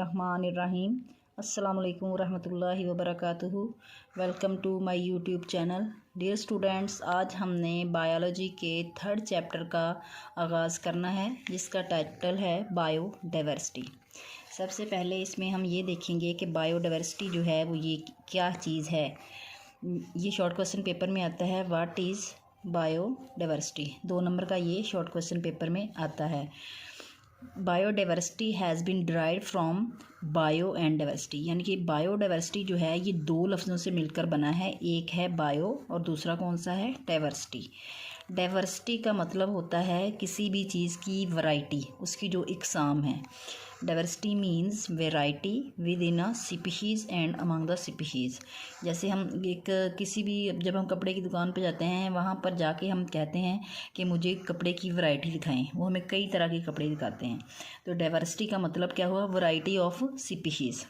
बिस्मिल्लाहिर्रहमानिर्रहीम। अस्सलाम वालेकुम रहमतुल्लाहि व बरकातुहू। Welcome to my YouTube channel. Dear students, आज हमने बायोलॉजी के थर्ड चैप्टर का आगाज़ करना है, जिसका टाइटल है बायोडाइवर्सिटी। सबसे पहले इसमें हम ये देखेंगे कि बायोडाइवर्सिटी जो है वो ये क्या चीज़ है। ये शॉर्ट क्वेश्चन पेपर में आता है, व्हाट इज़ बायोडाइवर्सिटी। 2 नंबर का ये शॉर्ट क्वेश्चन पेपर में आता है। Biodiversity has been derived from bio and diversity, यानी कि बायोडाइवर्सिटी जो है ये 2 लफ्ज़ों से मिलकर बना है। एक है बायो और दूसरा कौन सा है, डाइवर्सिटी। डाइवर्सिटी का मतलब होता है किसी भी चीज़ की वैरायटी, उसकी जो इकसाम है। Diversity means variety with in a species and among the species. जैसे हम किसी भी जब हम कपड़े की दुकान पे जाते हैं, वहाँ पर जाके हम कहते हैं कि मुझे कपड़े की वैरायटी दिखाएं, वो हमें कई तरह के कपड़े दिखाते हैं। तो डाइवर्सिटी का मतलब क्या हुआ, वैरायटी ऑफ स्पीशीज़।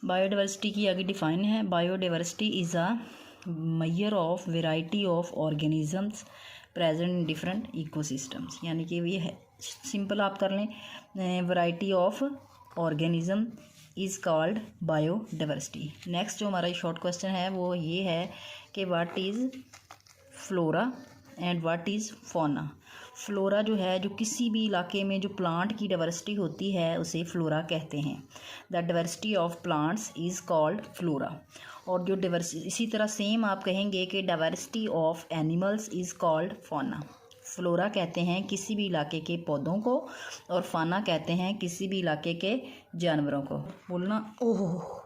बायोडाइवर्सिटी की आगे डिफाइन है, biodiversity is a measure of variety of organisms present in different ecosystems. यानी कि ये है, सिंपल आप कर लें, variety of organism is called biodiversity. Next जो हमारा शॉर्ट क्वेश्चन है वो ये है कि what is flora and what is fauna. Flora जो है, जो किसी भी इलाके में जो प्लांट की डाइवर्सिटी होती है, उसे फ्लोरा कहते हैं। The diversity of plants is called flora. और जो डाइवर्सिटी, इसी तरह सेम आप कहेंगे कि diversity of animals is called fauna. Flora कहते हैं किसी भी इलाके के पौधों को, और फाना कहते हैं किसी भी इलाके के जानवरों को। बोलना ओह।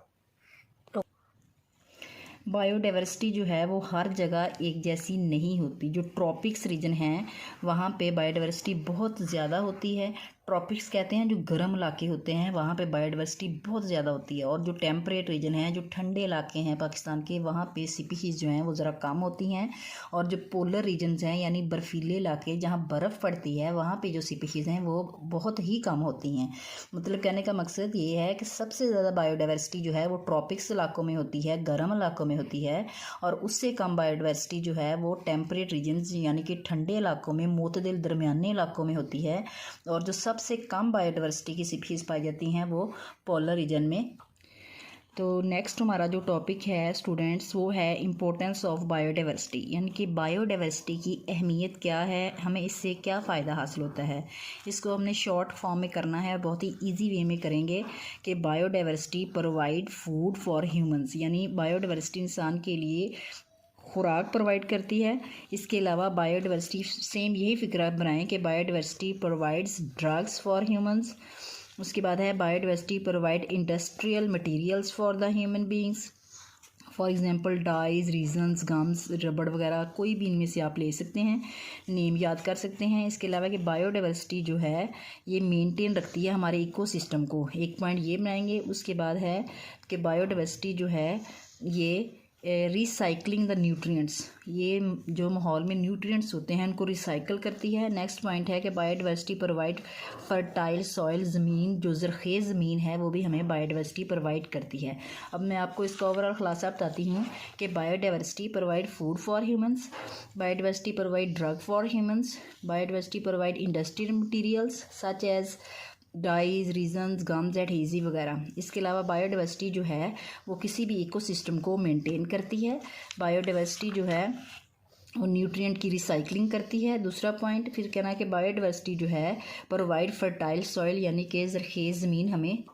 बायोडाइवर्सिटी जो है वो हर जगह एक जैसी नहीं होती। जो ट्रॉपिक्स रीजन हैं वहाँ पे बायोडाइवर्सिटी बहुत ज़्यादा होती है। ट्रॉपिक्स कहते हैं जो गर्म इलाके होते हैं, वहाँ पे बायोडाइवर्सिटी बहुत ज़्यादा होती है। और जो टेम्परेट रीजन है, जो ठंडे इलाके हैं पाकिस्तान के, वहाँ पे स्पीशीज़ जो हैं वो ज़रा कम होती हैं। और जो पोलर रीजन्स हैं, यानी बर्फीले इलाके जहाँ बर्फ़ पड़ती है, वहाँ पे जो स्पीशीज़ हैं वो बहुत ही कम होती हैं। मतलब कहने का मकसद ये है कि सबसे ज़्यादा बायोडाइवर्सिटी जो है वो ट्रॉपिक्स इलाकों में होती है, गर्म इलाकों में होती है। और उससे कम बायोडाइवर्सिटी जो है वो टेम्परेट रीजन्स यानी कि ठंडे इलाकों में, मोतदिल दरमियाने इलाकों में होती है। और जो सबसे कम बायोडाइवर्सिटी की स्पीशीज़ पाई जाती हैं वो पोलर रीजन में। तो नेक्स्ट हमारा जो टॉपिक है स्टूडेंट्स, वो है इम्पोर्टेंस ऑफ बायोडाइवर्सिटी, यानी कि बायोडाइवर्सिटी की अहमियत क्या है, हमें इससे क्या फ़ायदा हासिल होता है। इसको हमने शॉर्ट फॉर्म में करना है, बहुत ही इजी वे में करेंगे कि biodiversity provide food for humans, यानी बायोडाइवर्सिटी इंसान के लिए खुराक प्रोवाइड करती है। इसके अलावा बायोडाइवर्सिटी सेम यही फिक्र बनाएं कि biodiversity provides drugs for humans. उसके बाद है biodiversity provide industrial materials for the human beings, for example dyes, resins, gums, रबड़ वगैरह, कोई भी इनमें से आप ले सकते हैं, नेम याद कर सकते हैं। इसके अलावा कि बायोडाइवर्सिटी जो है ये मेंटेन रखती है हमारे इकोसिस्टम को, एक पॉइंट ये बनाएंगे। उसके बाद है कि बायोडाइवर्सिटी जो है ये रिसाइकलिंग द न्यूट्रिएंट्स, ये जो माहौल में न्यूट्रिएंट्स होते हैं उनको रिसाइकल करती है। नेक्स्ट पॉइंट है कि बायोडाइवर्सिटी प्रोवाइड फर्टाइल सॉइल, ज़मीन जो ज़रख़ेज़ ज़मीन है वो भी हमें बायोडाइवर्सिटी प्रोवाइड करती है। अब मैं आपको इसका ओवरऑल ख़ुलासा बताती हूँ कि biodiversity provide food for humans, biodiversity provide drug for humans, biodiversity provide industrial materials such as dyes, resins, gums, adhesive वगैरह। इसके अलावा बायोडाइवर्सिटी जो है वो किसी भी इकोसिस्टम को मेंटेन करती है। बायोडाइवर्सिटी जो है वो न्यूट्रिएंट की रिसाइकलिंग करती है। दूसरा पॉइंट फिर कहना है कि बायोडाइवर्सिटी जो है प्रोवाइड फर्टाइल सॉइल, यानी कि ज़रख़ेज़ ज़मीन हमें।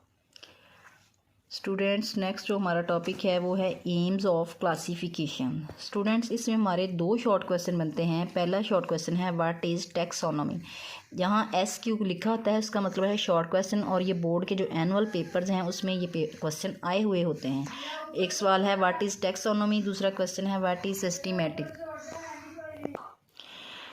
स्टूडेंट्स, नेक्स्ट जो हमारा टॉपिक है वो है एम्स ऑफ क्लासिफिकेशन। स्टूडेंट्स, इसमें हमारे 2 शॉर्ट क्वेश्चन बनते हैं। पहला शॉर्ट क्वेश्चन है व्हाट इज़ टैक्सोनॉमी। यहाँ SQ लिखा होता है, उसका मतलब है शॉर्ट क्वेश्चन, और ये बोर्ड के जो एनुअल पेपर्स हैं उसमें ये क्वेश्चन आए हुए होते हैं। एक सवाल है व्हाट इज़ टैक्सोनॉमी, दूसरा क्वेश्चन है व्हाट इज़ सिस्टमैटिक।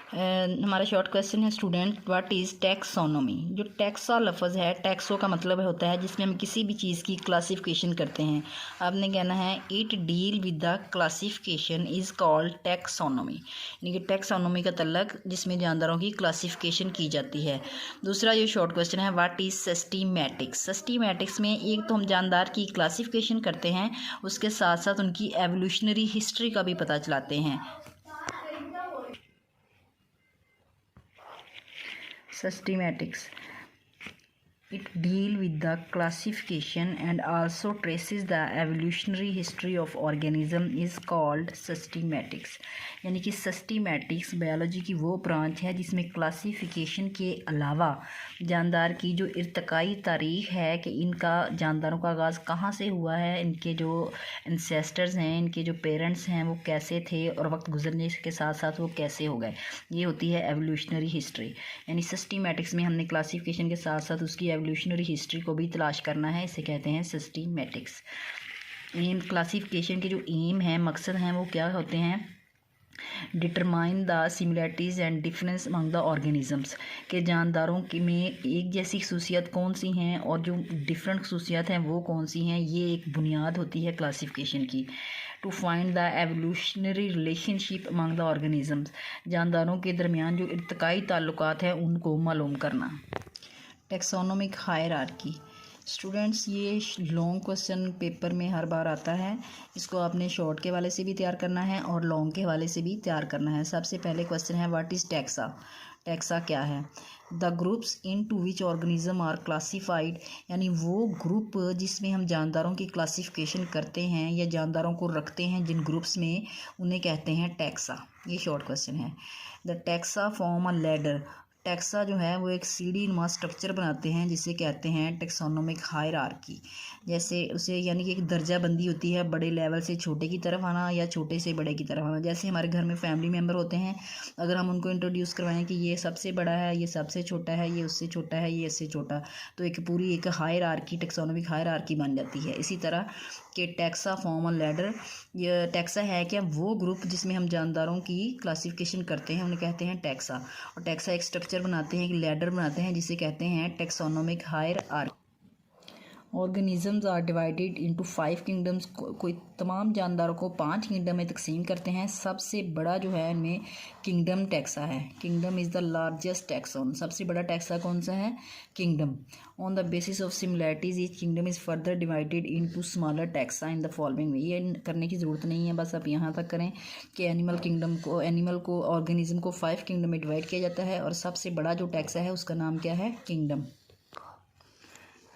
हमारा शॉर्ट क्वेश्चन है स्टूडेंट, व्हाट इज़ टैक्सोनॉमी। जो टैक्सा लफ्ज़ है, टैक्सो का मतलब होता है जिसमें हम किसी भी चीज़ की क्लासिफिकेशन करते हैं। आपने कहना है it deal with the classification is called taxonomy, यानी कि टैक्सोनॉमी का तल्लक जिसमें जानदारों की क्लासिफिकेशन की जाती है। दूसरा ये शॉर्ट क्वेश्चन है व्हाट इज़ सिस्टमैटिक्स। सिस्टमैटिक्स में एक तो हम जानदार की क्लासिफिकेशन करते हैं, उसके साथ साथ उनकी एवोल्यूशनरी हिस्ट्री का भी पता चलाते हैं। Systematics It deal with the classification and also traces the evolutionary history of organism is called systematics। यानी कि सिस्टमैटिक्स बायोलॉजी की वो ब्रांच है जिसमें क्लासिफिकेशन के अलावा जानदार की जो इर्तकाई तारीख है कि इनका जानदारों का आगाज़ कहाँ से हुआ है, इनके जो एंसेस्टर्स हैं, इनके जो पेरेंट्स हैं वो कैसे थे और वक्त गुजरने के साथ साथ वो कैसे हो गए, ये होती है एवोल्यूशनरी हिस्ट्री। यानी सिस्टमैटिक्स में हमने क्लासिफिकेशन के साथ साथ उसकी एवोल्यूशनरी हिस्ट्री को भी तलाश करना है, इसे कहते हैं सिस्टमैटिक्स। एम क्लासिफिकेशन के जो एम है, मकसद हैं, वो क्या होते हैं? Determine the similarities and difference among the organisms, के जानदारों की में एक जैसी खसूसियत कौन सी हैं और जो डिफरेंट खसूसियत हैं वो कौन सी हैं, ये एक बुनियाद होती है क्लासिफिकेशन की। To find the evolutionary relationship among the organisms, जानदारों के दरमियान जो इर्तकाई ताल्लुकात हैं उनको मालूम करना। टेक्सोनोमिक हायरार्की, स्टूडेंट्स ये लॉन्ग क्वेश्चन पेपर में हर बार आता है, इसको आपने शॉर्ट के वाले से भी तैयार करना है और लॉन्ग के वाले से भी तैयार करना है। सबसे पहले क्वेश्चन है व्हाट इज़ टैक्सा। टैक्सा क्या है? The groups into which organism are classified, यानी वो ग्रुप जिसमें हम जानदारों की क्लासिफिकेशन करते हैं या जानदारों को रखते हैं जिन ग्रुप्स में, उन्हें कहते हैं टैक्सा। ये शॉर्ट क्वेश्चन है। The taxa form a ladder, taxa जो है वो एक सीढ़ी नुमा स्ट्रक्चर बनाते हैं जिसे कहते हैं टेक्सोनोमिक हायरार्की। जैसे उसे यानी कि एक दर्जा बंदी होती है, बड़े लेवल से छोटे की तरफ आना या छोटे से बड़े की तरफ आना। जैसे हमारे घर में फैमिली मेम्बर होते हैं, अगर हम उनको इंट्रोड्यूस करवाएं कि ये सबसे बड़ा है, ये सबसे छोटा है, ये उससे छोटा है, ये इससे छोटा, तो एक पूरी एक हायरार्की, टेक्सोनोमिक हायरार्की बन जाती है। इसी तरह कि टैक्सा फॉर्म अ लैडर, ये टैक्सा है क्या? वो ग्रुप जिसमें हम जानदारों की क्लासिफिकेशन करते हैं उन्हें कहते हैं टैक्सा। और टैक्सा एक स्ट्रक्चर बनाते हैं, एक लैडर बनाते हैं जिसे कहते हैं taxonomic hierarchy. Organisms are divided into 5 kingdoms, कोई तमाम जानदारों को 5 किंगडम में तकसीम करते हैं। सबसे बड़ा जो है इनमें किंगडम टैक्सा है। Kingdom is the largest taxon, सबसे बड़ा टैक्सा कौन सा है? Kingdom. On the basis of similarities each kingdom is further divided into smaller taxa in the following वे। ये करने की ज़रूरत नहीं है, बस आप यहाँ तक करें कि एनिमल को ऑर्गेनिज्म को 5 किंगडम में डिवाइड किया जाता है और सबसे बड़ा जो टैक्सा है उसका नाम क्या है? किंगडम।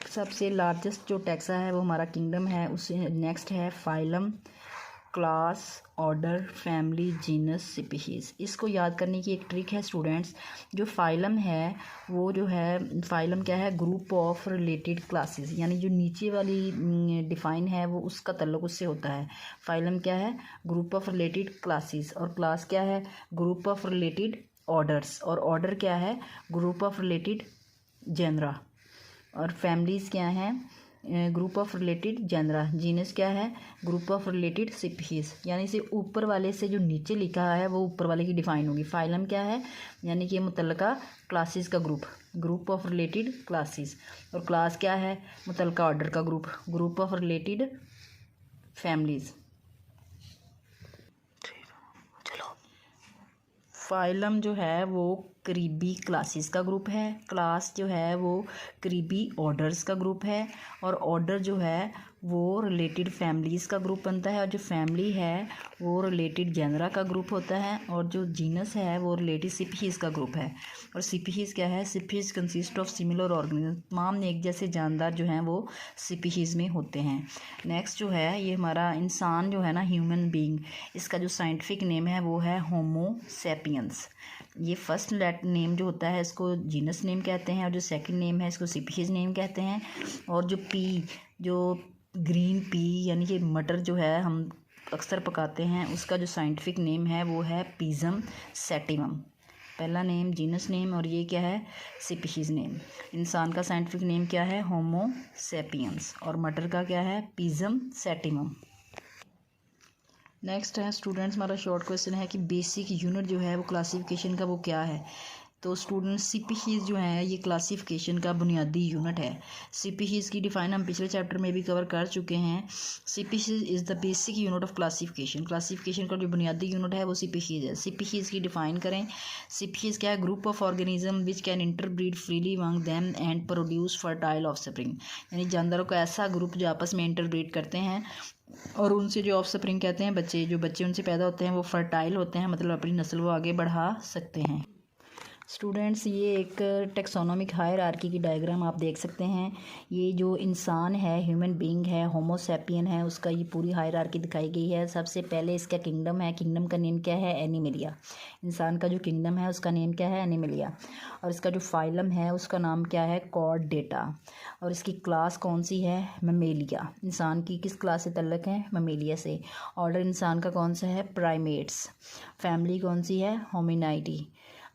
सबसे लार्जेस्ट जो टैक्सा है वो हमारा किंगडम है। उससे नेक्स्ट है phylum, class, order, family, genus, species. इसको याद करने की एक ट्रिक है स्टूडेंट्स, जो फाइलम है वो जो है, फाइलम क्या है? ग्रुप ऑफ रिलेटेड क्लासेस, यानी जो नीचे वाली डिफाइन है वो उसका तल्लुक उससे होता है। फाइलम क्या है? Group of related classes. और क्लास क्या है? Group of related orders. और ऑर्डर क्या है? Group of related genera. और फैमिलीज़ क्या हैं? Group of related genera. Genus क्या है? Group of related species. यानी से ऊपर वाले से जो नीचे लिखा है वो ऊपर वाले की डिफाइन होगी। फाइलम क्या है? यानी कि मुतल्लका क्लासेस का group, group of related classes. और क्लास क्या है? मुतल्लका ऑर्डर का group, group of related families. Phylum जो है वो करीबी क्लासेस का ग्रुप है, क्लास जो है वो करीबी ऑर्डर्स का ग्रुप है, और ऑर्डर जो है वो रिलेटेड फैमिलीज़ का ग्रुप बनता है, और जो फैमिली है वो रिलेटेड जेनरा का ग्रुप होता है, और जो जीनस है वो रिलेटेड स्पीशीज़ का ग्रुप है। और स्पीशीज़ क्या है? Species consist of similar organism, तमाम एक जैसे जानदार जो हैं वो स्पीशीज़ में होते हैं। नेक्स्ट जो है ये हमारा इंसान जो है ना, ह्यूमन बीइंग, इसका जो साइंटिफिक नेम है वो है होमो सैपियंस। ये फर्स्ट नेम जो होता है इसको जीनस नेम कहते हैं, और जो सेकंड नेम है इसको स्पीशीज़ नेम कहते हैं। और जो ग्रीन पी यानी कि मटर जो है हम अक्सर पकाते हैं, उसका जो साइंटिफिक नेम है वो है पिज़म सैटिवम। पहला नेम जीनस नेम और ये क्या है? Species name. इंसान का साइंटिफिक नेम क्या है? Homo sapiens. और मटर का क्या है? पिज़म सैटिवम। नेक्स्ट है स्टूडेंट्स हमारा शॉर्ट क्वेश्चन है कि बेसिक यूनिट जो है वो क्लासिफिकेशन का वो क्या है? तो स्टूडेंट्स स्पीशीज़ जो है ये क्लासिफिकेशन का बुनियादी यूनिट है। स्पीशीज़ की डिफ़ाइन हम पिछले चैप्टर में भी कवर कर चुके हैं। Species is the basic unit of classification, classification का जो बुनियादी यूनिट है वो स्पीशीज़ है। स्पीशीज़ की डिफ़ाइन करें, स्पीशीज़ क्या है? Group of organism which can interbreed freely among them and produce fertile offspring, यानी जानदारों का ऐसा ग्रुप जो आपस में इंटरब्रीड करते हैं और उनसे जो ऑफस्प्रिंग कहते हैं बच्चे, जो बच्चे उनसे पैदा होते हैं वो फर्टाइल होते हैं, मतलब अपनी नस्ल वो आगे बढ़ा सकते हैं। स्टूडेंट्स, ये एक टेक्सोनोमिक हायरार्की की डायग्राम आप देख सकते हैं। ये जो इंसान है, ह्यूमन बीइंग है, होमो सैपियन है, उसका ये पूरी हायरार्की दिखाई गई है। सबसे पहले इसका किंगडम है। किंगडम का नेम क्या है? एनिमलिया। इंसान का जो किंगडम है उसका नेम क्या है? एनिमलिया। और इसका जो फाइलम है उसका नाम क्या है? कॉर्डेटा। और इसकी क्लास कौन सी है? ममेलिया। इंसान की किस क्लास से तल्लक है? ममेलिया से। ऑर्डर इंसान का कौन सा है? प्राइमेट्स। फैमिली कौन सी है? होमिनाइडी।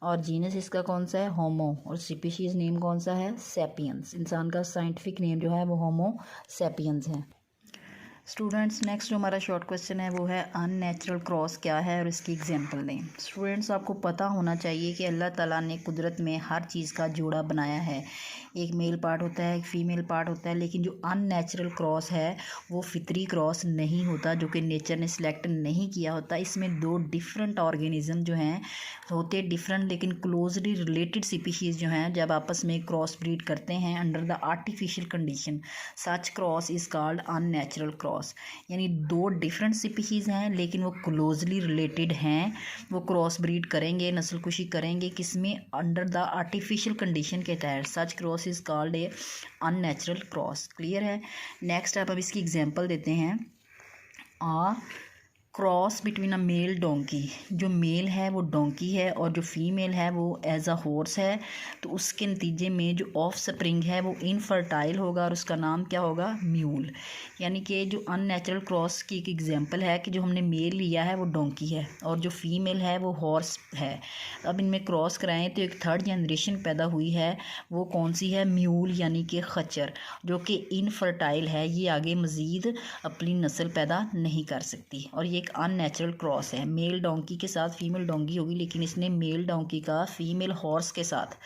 और जीनस इसका कौन सा है? होमो। और स्पीशीज नेम कौन सा है? सैपियंस। इंसान का साइंटिफिक नेम जो है वो होमो सैपियंस है। स्टूडेंट्स, नेक्स्ट जो हमारा शॉर्ट क्वेश्चन है वो है अननेचुरल क्रॉस क्या है और इसकी एग्जांपल दें। स्टूडेंट्स, आपको पता होना चाहिए कि अल्लाह ताला ने कुदरत में हर चीज़ का जोड़ा बनाया है। एक मेल पार्ट होता है, एक फ़ीमेल पार्ट होता है, लेकिन जो अननेचुरल क्रॉस है वो फितरी क्रॉस नहीं होता, जो कि नेचर ने सिलेक्ट नहीं किया होता। इसमें दो डिफरेंट ऑर्गेनिज्म जो हैं होते डिफरेंट लेकिन क्लोजली रिलेटेड स्पीशीज़ जो हैं जब आपस में क्रॉस ब्रीड करते हैं under the artificial condition, such cross is called unnatural cross. यानी दो डिफरेंट स्पीशीज़ हैं लेकिन वो क्लोजली रिलेटेड हैं। वो क्रॉस ब्रीड करेंगे, नस्लकुशी करेंगे, किसमें? अंडर द आर्टिफिशियल कंडीशन के तहत। Such cross is called a unnatural cross. Clear है? नेक्स्ट आप अब इसकी एग्जांपल देते हैं। Cross between a male donkey. जो मेल है वो डोंकी है और जो फीमेल है वो एज अ हॉर्स है, तो उसके नतीजे में जो ऑफ स्प्रिंग है वो इनफर्टाइल होगा और उसका नाम क्या होगा? म्यूल। यानी कि जो अननेचुरल क्रॉस की एक एग्जांपल है कि जो हमने मेल लिया है वो डोंकी है और जो फीमेल है वो हॉर्स है। अब इनमें क्रॉस कराएं तो एक थर्ड जनरेशन पैदा हुई है। वो कौन सी है? म्यूल यानी कि खच्चर, जो कि इनफर्टाइल है। ये आगे मज़ीद अपनी नस्ल पैदा नहीं कर सकती और ये अननेचुरल क्रॉस है। मेल डोंकी के साथ फीमेल डोंकी होगी, लेकिन इसने मेल डोंकी का फीमेल हॉर्स के साथ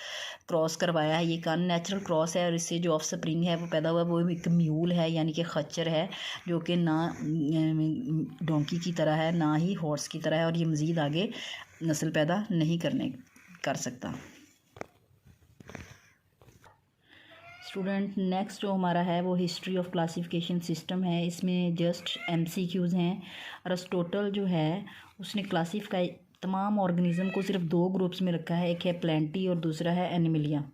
क्रॉस करवाया है। ये एक अननेचुरल क्रॉस है और इससे जो ऑफ स्प्रिंग है वो पैदा हुआ वो एक म्यूल है यानी कि खच्चर है, जो कि ना डोंकी की तरह है ना ही हॉर्स की तरह है और ये मज़ीद आगे नस्ल पैदा नहीं कर सकता। स्टूडेंट, नेक्स्ट जो हमारा है वो हिस्ट्री ऑफ क्लासिफिकेशन सिस्टम है। इसमें जस्ट MCQs हैं। अरिस्टोटल जो है उसने क्लासिफाई तमाम ऑर्गेनिज्म को सिर्फ दो ग्रुप्स में रखा है, एक है प्लेंटी और दूसरा है एनिमलिया।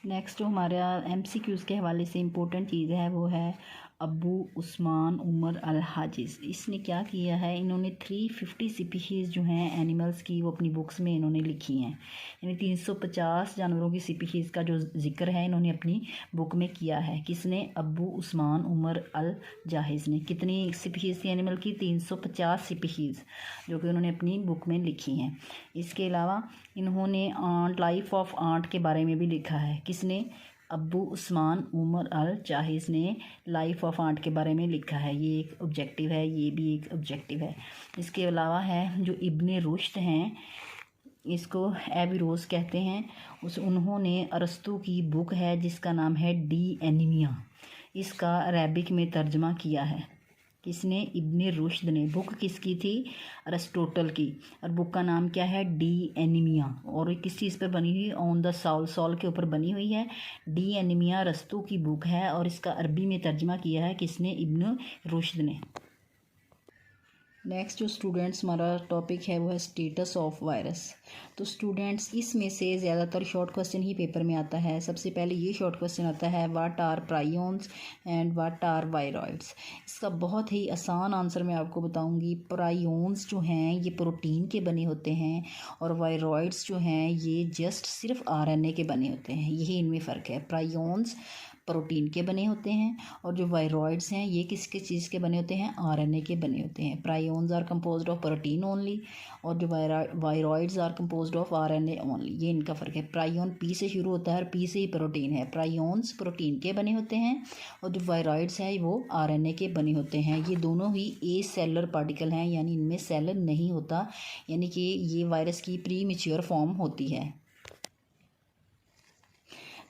नेक्स्ट जो हमारा MCQs के हवाले से इम्पोर्टेंट चीज़ है वो है अबू उस्मान उमर अल हाजिज। इसने क्या किया है? इन्होंने 350 स्पीशीज़ जो हैं एनिमल्स की वो अपनी बुक्स में इन्होंने लिखी हैं। यानी 350 जानवरों की स्पीशीज़ का जो जिक्र है इन्होंने अपनी बुक में किया है। किसने? अबू उस्मान उमर अल जाहिज ने। कितनी स्पीशीज़ थी एनिमल की? 350 स्पीशीज़, जो कि उन्होंने अपनी बुक में लिखी हैं। इसके अलावा इन्होंने लाइफ ऑफ आंट के बारे में भी लिखा है। किसने? अबू उस्मान उमर अल जाहिज ने लाइफ ऑफ आंट के बारे में लिखा है। ये एक ऑब्जेक्टिव है, ये भी एक ऑब्जेक्टिव है। इसके अलावा है जो इब्ने रुश्द हैं, इसको एविरोस कहते हैं, उन्होंने अरस्तू की बुक है जिसका नाम है डी एनीमिया। इसका अरेबिक में तर्जमा किया है। किसने? इब्ने रुश्द ने। बुक किसकी थी? अरिस्टोटल की। और बुक का नाम क्या है? D anaemia. और किस चीज़ पर बनी हुई? ऑन द सॉल के ऊपर बनी हुई है। डी एनीमिया अरस्तू की बुक है और इसका अरबी में तर्जमा किया है किसने? इब्ने रुश्द ने। नेक्स्ट जो स्टूडेंट्स हमारा टॉपिक है वो है स्टेटस ऑफ वायरस। तो स्टूडेंट्स, इसमें से ज़्यादातर शॉर्ट क्वेश्चन ही पेपर में आता है। सबसे पहले ये शॉर्ट क्वेश्चन आता है, what are prions and what are viroids. इसका बहुत ही आसान आंसर मैं आपको बताऊंगी। प्रायोन्स जो हैं ये प्रोटीन के बने होते हैं और वायरॉइड्स जो हैं ये जस्ट सिर्फ RNA के बने होते हैं। यही इनमें फ़र्क है। प्रायोन्स प्रोटीन के बने होते हैं और जो वायरॉइड्स हैं ये किसके चीज़ के बने होते हैं? RNA के बने होते हैं। Prions are composed of protein only और जो viroids are composed of RNA only. ये इनका फ़र्क है। प्रायोन P से शुरू होता है और P से ही प्रोटीन है। प्रायोन्स प्रोटीन के बने होते हैं और जो वायरॉइड्स हैं वो RNA के बने होते हैं। ये दोनों ही ए सेलर पार्टिकल हैं, यानी इनमें सेल नहीं होता, यानी कि ये वायरस की प्री मैच्योर फॉर्म होती है।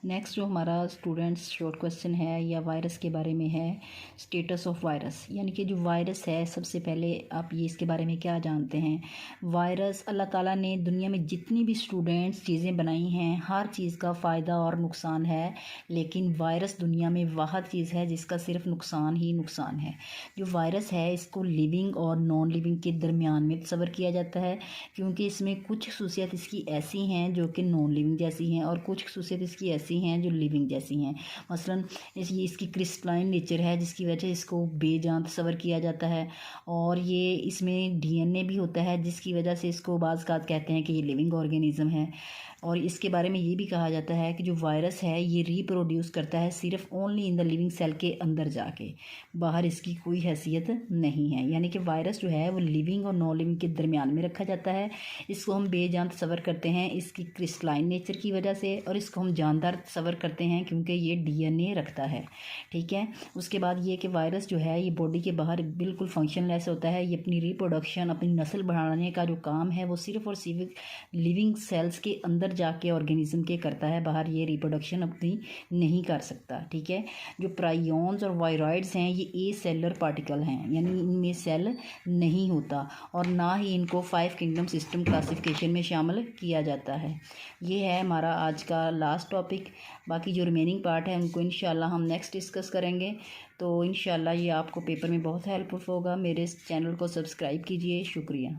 नेक्स्ट जो हमारा स्टूडेंट्स शॉर्ट क्वेश्चन है या वायरस के बारे में है, स्टेटस ऑफ वायरस, यानी कि जो वायरस है सबसे पहले आप ये इसके बारे में क्या जानते हैं। वायरस, अल्लाह ताला ने दुनिया में जितनी भी स्टूडेंट्स चीज़ें बनाई हैं हर चीज़ का फ़ायदा और नुकसान है, लेकिन वायरस दुनिया में वह चीज़ है जिसका सिर्फ नुकसान ही नुकसान है। जो वायरस है इसको लिविंग और नॉन लिविंग के दरमियान में तस्वर किया जाता है, क्योंकि इसमें कुछ खसूसियत इसकी ऐसी हैं जो कि नॉन लिविंग जैसी हैं और कुछ खसूसियत इसकी ऐसी हैं जो लिविंग जैसी हैं। मसलन ये इसकी क्रिस्टलाइन नेचर है जिसकी वजह से इसको बेजान तस्वर किया जाता है, और ये इसमें डीएनए भी होता है जिसकी वजह से इसको बाज़ कहते हैं कि ये लिविंग ऑर्गेनिज्म है। और इसके बारे में ये भी कहा जाता है कि जो वायरस है ये रिप्रोड्यूस करता है सिर्फ only in the living cell के अंदर जाके, बाहर इसकी कोई हैसियत नहीं है। यानी कि वायरस जो है वो लिविंग और नॉन लिविंग के दरमियान में रखा जाता है। इसको हम बेजान तस्वर करते हैं इसकी क्रिस्टलाइन नेचर की वजह से, और इसको हम जानदार तस्वर करते हैं क्योंकि ये डीएनए रखता है। ठीक है, उसके बाद ये कि वायरस जो है ये बॉडी के बाहर बिल्कुल फंक्शनलेस होता है। ये अपनी रिप्रोडक्शन, अपनी नस्ल बढ़ाने का जो काम है वो सिर्फ और सिर्फ लिविंग सेल्स के अंदर जाके ऑर्गेनिज्म के करता है, बाहर ये रिप्रोडक्शन अपनी नहीं कर सकता। ठीक है, जो प्राइयॉन्स और वायरॉइड्स हैं ये ए सेलुलर पार्टिकल हैं, यानी इनमें सेल नहीं होता और ना ही इनको 5 किंगडम सिस्टम क्लासिफिकेशन में शामिल किया जाता है। ये है हमारा आज का लास्ट टॉपिक। बाकी जो रिमेनिंग पार्ट है उनको इंशाल्लाह हम नेक्स्ट डिस्कस करेंगे। तो इंशाल्लाह ये आपको पेपर में बहुत हेल्पफुल होगा। मेरे इस चैनल को सब्सक्राइब कीजिए। शुक्रिया।